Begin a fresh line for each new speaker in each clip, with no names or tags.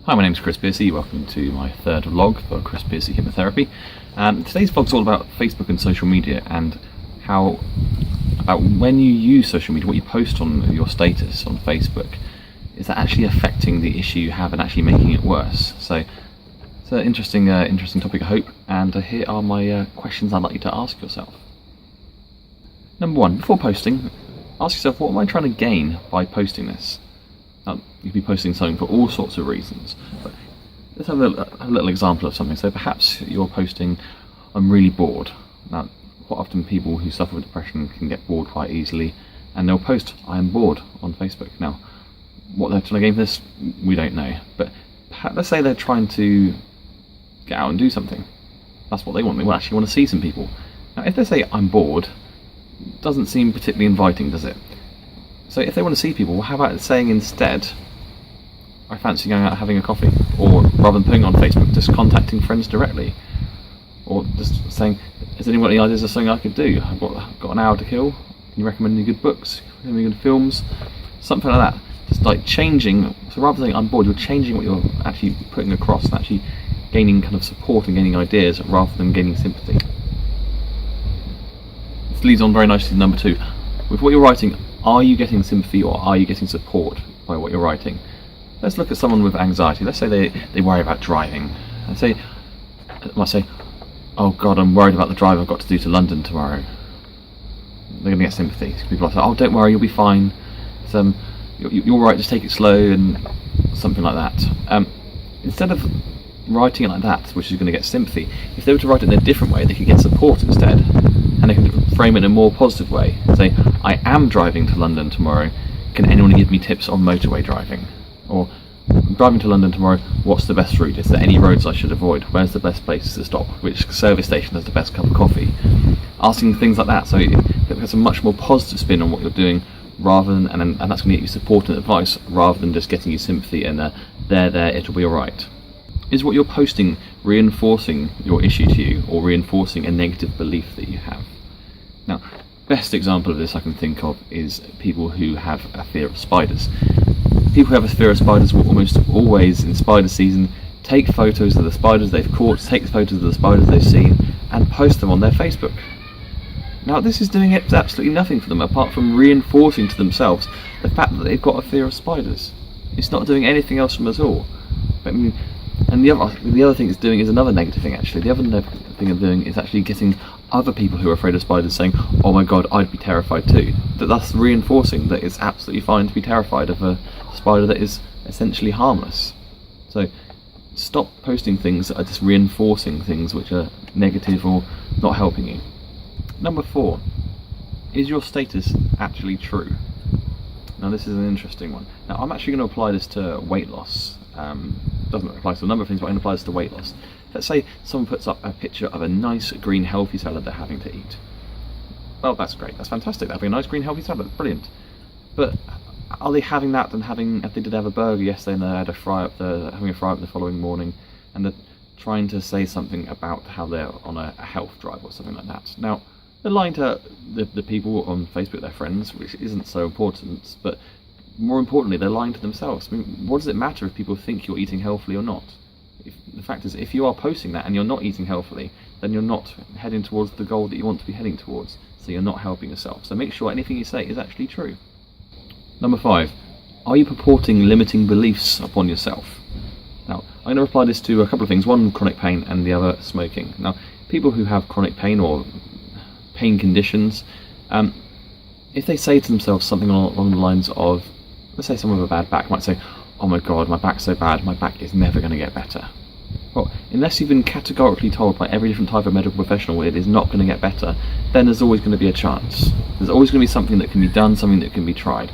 Hi, my name's Chris Piercy. Welcome to my third vlog for Chris Piercy Hypnotherapy. Today's vlog's all about Facebook and social media and about when you use social media, what you post on your status on Facebook, is that actually affecting the issue you have and actually making it worse? So it's an interesting topic, I hope, and here are my questions I'd like you to ask yourself. Number one, before posting, ask yourself, what am I trying to gain by posting this? Now, you could be posting something for all sorts of reasons, but let's have a little example of something. So perhaps you're posting, I'm really bored. Now, quite often people who suffer with depression can get bored quite easily, and they'll post, I am bored, on Facebook. Now, what they're trying to gain from this, we don't know, but let's say they're trying to get out and do something. That's what they want. They actually want to see some people. Now, if they say, I'm bored, it doesn't seem particularly inviting, does it? So if they want to see people, how about saying instead, I fancy going out having a coffee? Or rather than putting on Facebook, just contacting friends directly. Or just saying, has anyone got any ideas of something I could do? I've got an hour to kill. Can you recommend any good books? Any good films? Something like that. Just like changing, so rather than saying I'm bored, you're changing what you're actually putting across and actually gaining kind of support and gaining ideas rather than gaining sympathy. This leads on very nicely to number two. With what you're writing, are you getting sympathy or are you getting support by what you're writing? Let's look at someone with anxiety. Let's say they worry about driving. They might say, oh God, I'm worried about the drive I've got to do to London tomorrow. They're going to get sympathy. People are like, oh, don't worry, you'll be fine. You're all right, just take it slow, and something like that. Instead of writing it like that, which is going to get sympathy, if they were to write it in a different way, they could get support instead. And they can frame it in a more positive way. Say, I am driving to London tomorrow. Can anyone give me tips on motorway driving? Or, I'm driving to London tomorrow, what's the best route? Is there any roads I should avoid? Where's the best places to stop? Which service station has the best cup of coffee? Asking things like that, so it has a much more positive spin on what you're doing, rather than, and that's going to get you support and advice, rather than just getting you sympathy and it'll be alright. Is what you're posting reinforcing your issue to you, or reinforcing a negative belief that you have? Now, best example of this I can think of is people who have a fear of spiders. People who have a fear of spiders will almost always, in spider season, take photos of the spiders they've caught, take photos of the spiders they've seen, and post them on their Facebook. Now, this is doing absolutely nothing for them apart from reinforcing to themselves the fact that they've got a fear of spiders. It's not doing anything else for them at all. And the other thing it's doing is another negative thing, actually. The other negative thing it's doing is actually getting other people who are afraid of spiders saying, oh my God, I'd be terrified too. That's reinforcing that it's absolutely fine to be terrified of a spider that is essentially harmless. So stop posting things that are just reinforcing things which are negative or not helping you. Number four, is your status actually true? Now this is an interesting one. Now I'm actually going to apply this to weight loss. Doesn't apply to a number of things, but I'm going to apply this to weight loss. Let's say someone puts up a picture of a nice green healthy salad they're having to eat. Well, that's great, that's fantastic, they're having a nice green healthy salad, brilliant. But are they having that and if they did have a burger yesterday and they had having a fry up the following morning, and they're trying to say something about how they're on a health drive or something like that? Now, they're lying to the people on Facebook, their friends, which isn't so important, but more importantly, they're lying to themselves. I mean, what does it matter if people think you're eating healthily or not? The fact is, if you are posting that and you're not eating healthily, then you're not heading towards the goal that you want to be heading towards, so you're not helping yourself. So make sure anything you say is actually true. Number five, are you purporting limiting beliefs upon yourself? Now, I'm going to apply this to a couple of things, one chronic pain and the other smoking. Now, people who have chronic pain or pain conditions, if they say to themselves something along the lines of, let's say someone with a bad back might say, oh my God, my back's so bad, my back is never going to get better. Well, unless you've been categorically told by every different type of medical professional it is not going to get better, then there's always going to be a chance. There's always going to be something that can be done, something that can be tried.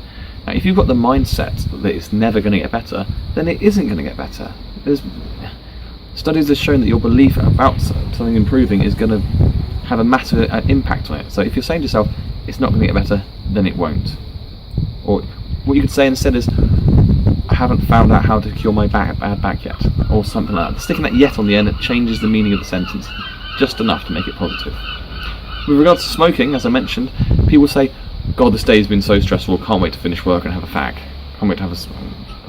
Now, if you've got the mindset that it's never going to get better, then it isn't going to get better. Studies have shown that your belief about something improving is going to have a massive impact on it. So if you're saying to yourself, it's not going to get better, then it won't. Or what you could say instead is, I haven't found out how to cure my bad back yet, or something like that. Sticking that yet on the end, it changes the meaning of the sentence just enough to make it positive. With regards to smoking, as I mentioned, people say, God, this day's been so stressful, can't wait to finish work and have a fag. Can't wait to have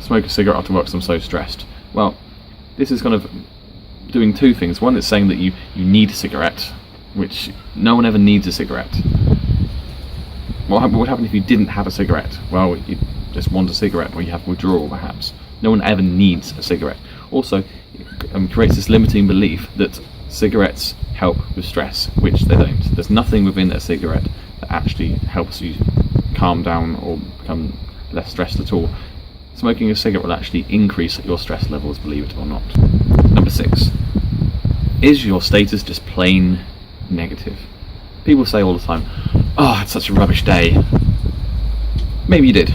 smoke a cigarette after work because I'm so stressed. Well, this is kind of doing two things. One, it's saying that you need a cigarette, which no one ever needs a cigarette. What would happen if you didn't have a cigarette? Well, you just want a cigarette, or you have withdrawal perhaps. No one ever needs a cigarette. Also, it creates this limiting belief that cigarettes help with stress, which they don't. There's nothing within a cigarette that actually helps you calm down or become less stressed at all. Smoking a cigarette will actually increase your stress levels, believe it or not. Number 6. Is your status just plain negative? People say all the time, oh, I had such a rubbish day. Maybe you did.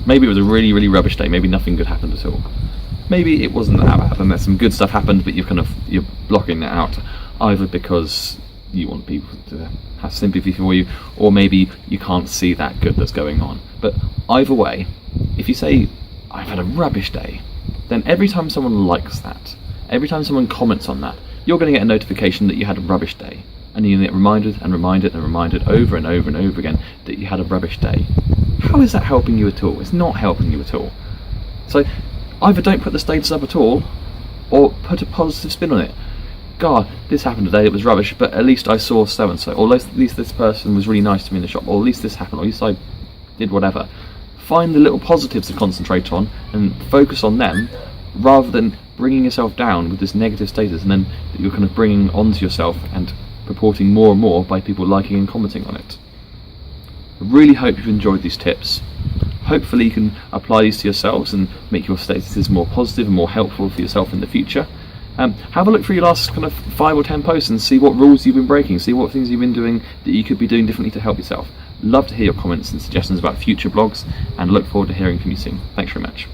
Maybe it was a really, really rubbish day. Maybe nothing good happened at all. Maybe it wasn't that bad and that some good stuff happened, but you're blocking it out, either because you want people to have sympathy for you, or maybe you can't see that good that's going on. But either way, if you say, I've had a rubbish day, then every time someone likes that, every time someone comments on that, you're going to get a notification that you had a rubbish day. And you get reminded and reminded and reminded over and over and over again that you had a rubbish day. How is that helping you at all? It's not helping you at all. So either don't put the status up at all, or put a positive spin on it. God, this happened today, it was rubbish, but at least I saw so-and-so, or at least this person was really nice to me in the shop, or at least this happened, or at least I did whatever. Find the little positives to concentrate on and focus on them, rather than bringing yourself down with this negative status and then that you're kind of bringing onto yourself and purporting more and more by people liking and commenting on it. I really hope you've enjoyed these tips. Hopefully you can apply these to yourselves and make your statuses more positive and more helpful for yourself in the future. Have a look through your last kind of 5 or 10 posts and see what rules you've been breaking, see what things you've been doing that you could be doing differently to help yourself. Love to hear your comments and suggestions about future blogs, and look forward to hearing from you soon. Thanks very much.